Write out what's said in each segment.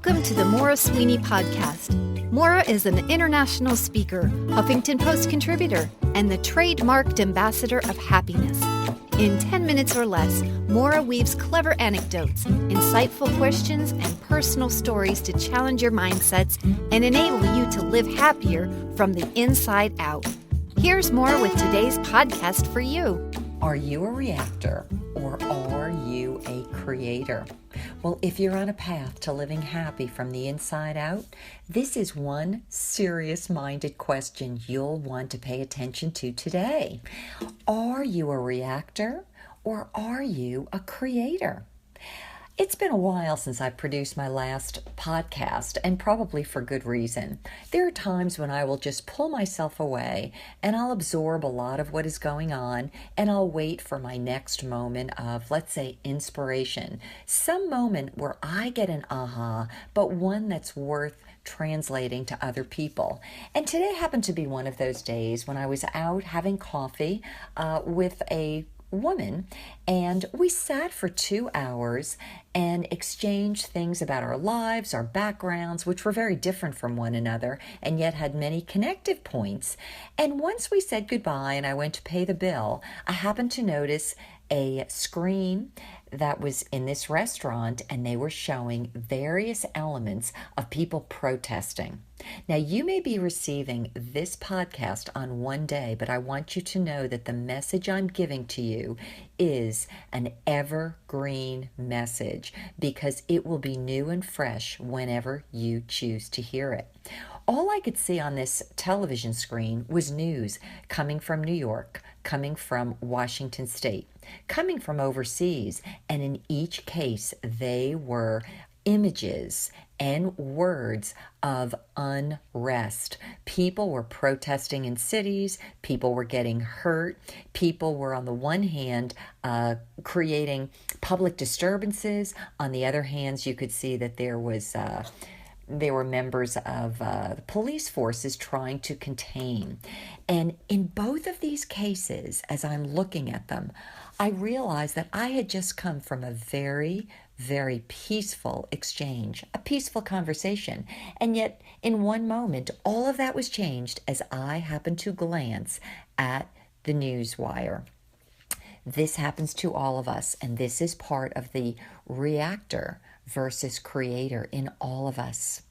Welcome to the Maura Sweeney Podcast. Maura is an international speaker, Huffington Post contributor, and the trademarked ambassador of happiness. In 10 minutes or less, Maura weaves clever anecdotes, insightful questions, and personal stories to challenge your mindsets and enable you to live happier from the inside out. Here's Maura with today's podcast for you. Are you a reactor or are you a creator? Well, if you're on a path to living happy from the inside out, this is one serious-minded question you'll want to pay attention to today. Are you a reactor or are you a creator? It's been a while since I produced my last podcast, and probably for good reason. There are times when I will just pull myself away and I'll absorb a lot of what is going on and I'll wait for my next moment of, let's say, inspiration. Some moment where I get an aha, but one that's worth translating to other people. And today happened to be one of those days when I was out having coffee with a woman, and we sat for 2 hours and exchanged things about our lives, our backgrounds, which were very different from one another and yet had many connective points. And once we said goodbye and I went to pay the bill, I happened to notice a screen that was in this restaurant, and they were showing various elements of people protesting. Now, you may be receiving this podcast on one day, but I want you to know that the message I'm giving to you is an evergreen message because it will be new and fresh whenever you choose to hear it. All I could see on this television screen was news coming from New York, coming from Washington State, coming from overseas, and in each case, they were images and words of unrest. People were protesting in cities, people were getting hurt, people were on the one hand creating public disturbances, on the other hand you could see that there were members of the police forces trying to contain. And in both of these cases, as I'm looking at them, I realized that I had just come from a very, very peaceful exchange, a peaceful conversation. And yet, in one moment, all of that was changed as I happened to glance at the news wire. This happens to all of us, and this is part of the reactor versus creator in all of us.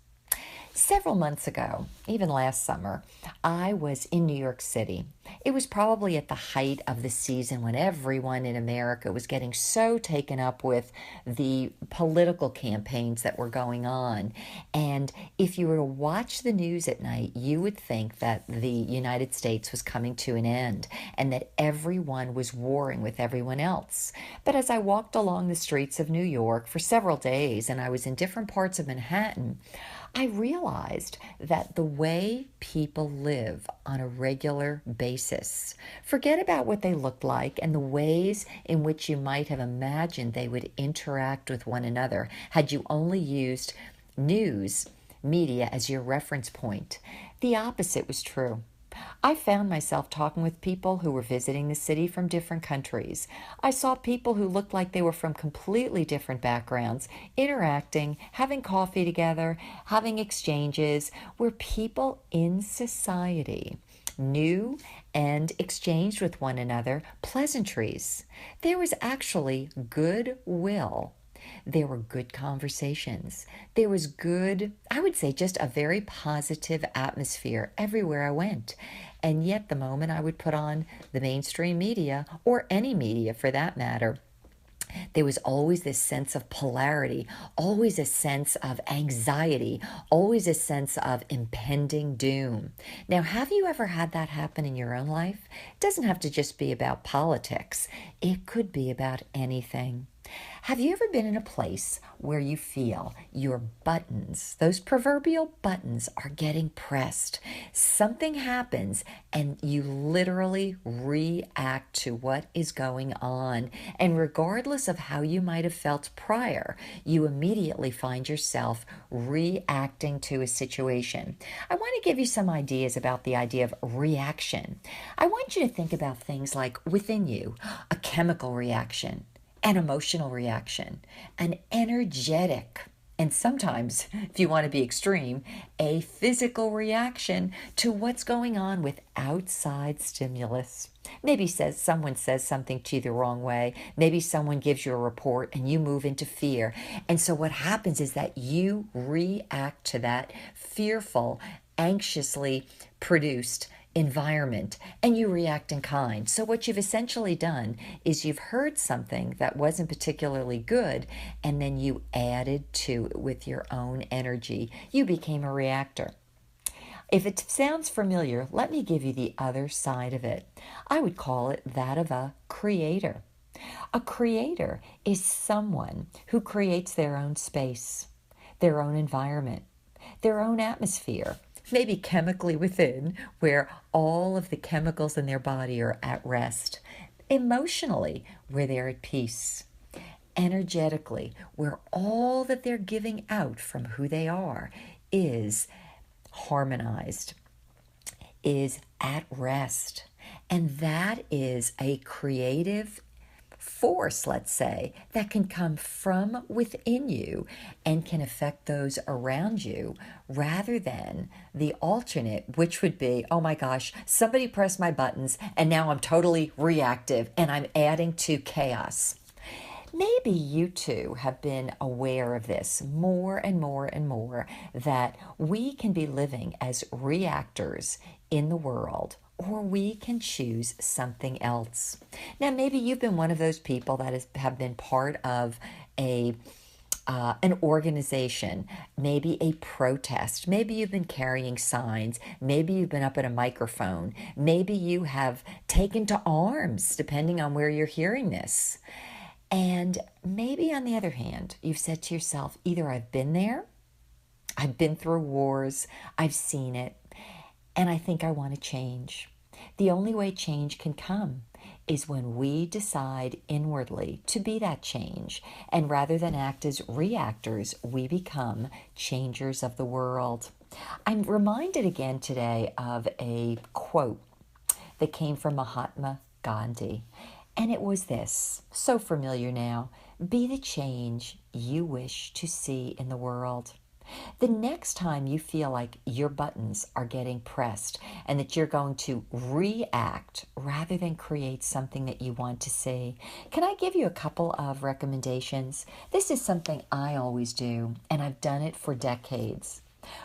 Several months ago, even last summer, I was in New York City. It was probably at the height of the season when everyone in America was getting so taken up with the political campaigns that were going on. And if you were to watch the news at night, you would think that the United States was coming to an end and that everyone was warring with everyone else. But as I walked along the streets of New York for several days and I was in different parts of Manhattan, I realized that the way people live on a regular basis, forget about what they looked like and the ways in which you might have imagined they would interact with one another had you only used news media as your reference point. The opposite was true. I found myself talking with people who were visiting the city from different countries. I saw people who looked like they were from completely different backgrounds, interacting, having coffee together, having exchanges, where people in society knew and exchanged with one another pleasantries. There was actually goodwill. There were good conversations. There was good, I would say, just a very positive atmosphere everywhere I went. And yet the moment I would put on the mainstream media, or any media for that matter, there was always this sense of polarity, always a sense of anxiety, always a sense of impending doom. Now, have you ever had that happen in your own life? It doesn't have to just be about politics. It could be about anything. Have you ever been in a place where you feel your buttons, those proverbial buttons, are getting pressed? Something happens and you literally react to what is going on. And regardless of how you might have felt prior, you immediately find yourself reacting to a situation. I want to give you some ideas about the idea of reaction. I want you to think about things like within you, a chemical reaction, an emotional reaction, an energetic and sometimes, if you want to be extreme, a physical reaction to what's going on with outside stimulus. Maybe someone says something to you the wrong way. Maybe someone gives you a report and you move into fear. And so what happens is that you react to that fearful, anxiously produced environment, and you react in kind. So what you've essentially done is you've heard something that wasn't particularly good, and then you added to it with your own energy. You became a reactor. If it sounds familiar, let me give you the other side of it. I would call it that of a creator. A creator is someone who creates their own space, their own environment, their own atmosphere, maybe chemically within, where all of the chemicals in their body are at rest. Emotionally, where they're at peace. Energetically, where all that they're giving out from who they are is harmonized, is at rest. And that is a creative force, let's say, that can come from within you and can affect those around you, rather than the alternate, which would be, oh my gosh, somebody pressed my buttons and now I'm totally reactive and I'm adding to chaos. Maybe you too have been aware of this more and more and more, that we can be living as reactors in the world, or we can choose something else. Now, maybe you've been one of those people that have been part of an organization, maybe a protest. Maybe you've been carrying signs. Maybe you've been up at a microphone. Maybe you have taken to arms, depending on where you're hearing this. And maybe, on the other hand, you've said to yourself, either I've been there, I've been through wars, I've seen it, and I think I want to change. The only way change can come is when we decide inwardly to be that change. And rather than act as reactors, we become changers of the world. I'm reminded again today of a quote that came from Mahatma Gandhi. And it was this, so familiar now: be the change you wish to see in the world. The next time you feel like your buttons are getting pressed and that you're going to react rather than create something that you want to see, can I give you a couple of recommendations? This is something I always do, and I've done it for decades.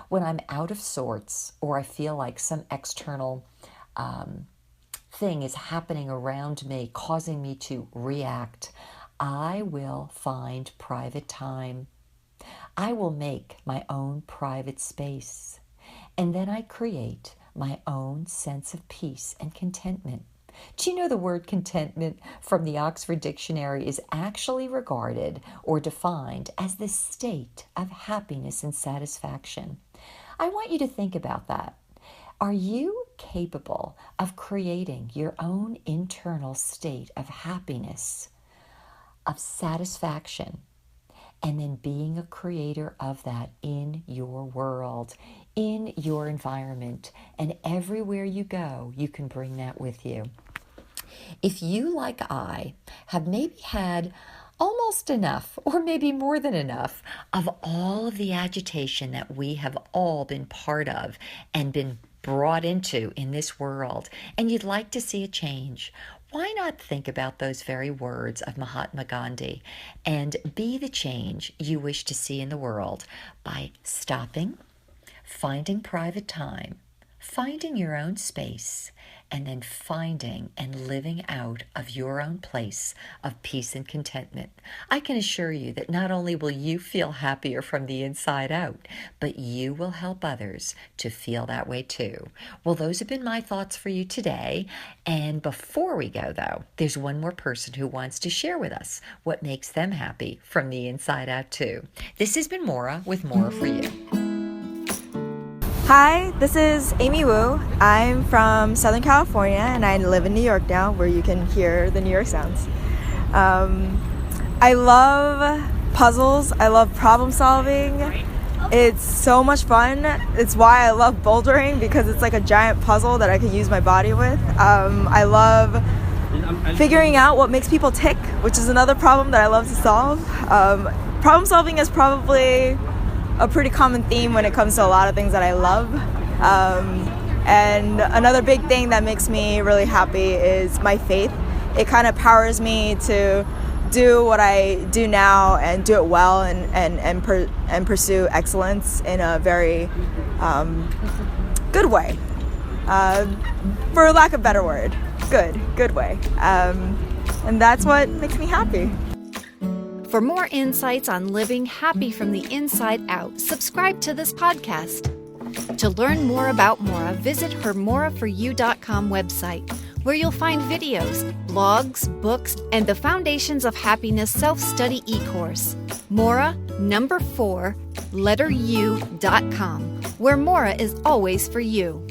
When I'm out of sorts, or I feel like some external thing is happening around me, causing me to react, I will find private time. I will make my own private space, and then I create my own sense of peace and contentment. Do you know the word contentment from the Oxford Dictionary is actually regarded or defined as the state of happiness and satisfaction? I want you to think about that. Are you capable of creating your own internal state of happiness, of satisfaction, and then being a creator of that in your world, in your environment, and everywhere you go, you can bring that with you? If you, like I, have maybe had almost enough, or maybe more than enough, of all of the agitation that we have all been part of and been brought into in this world, and you'd like to see a change, why not think about those very words of Mahatma Gandhi and be the change you wish to see in the world by stopping, finding private time, finding your own space, and then finding and living out of your own place of peace and contentment. I can assure you that not only will you feel happier from the inside out, but you will help others to feel that way too. Well, those have been my thoughts for you today. And before we go, though, there's one more person who wants to share with us what makes them happy from the inside out too. This has been Maura with Maura for You. Hi, this is Amy Wu. I'm from Southern California and I live in New York now, where you can hear the New York sounds. I love puzzles. I love problem solving. It's so much fun. It's why I love bouldering, because it's like a giant puzzle that I can use my body with. I love figuring out what makes people tick, which is another problem that I love to solve. problem solving is probably a pretty common theme when it comes to a lot of things that I love. And another big thing that makes me really happy is my faith. It kind of powers me to do what I do now and do it well and pursue excellence in a very good way. For lack of a better word, good way. And that's what makes me happy. For more insights on living happy from the inside out, subscribe to this podcast. To learn more about Maura, visit her moraforyou.com website, where you'll find videos, blogs, books, and the Foundations of Happiness self-study e-course. Maura, 4, letter U.com, where Maura is always for you.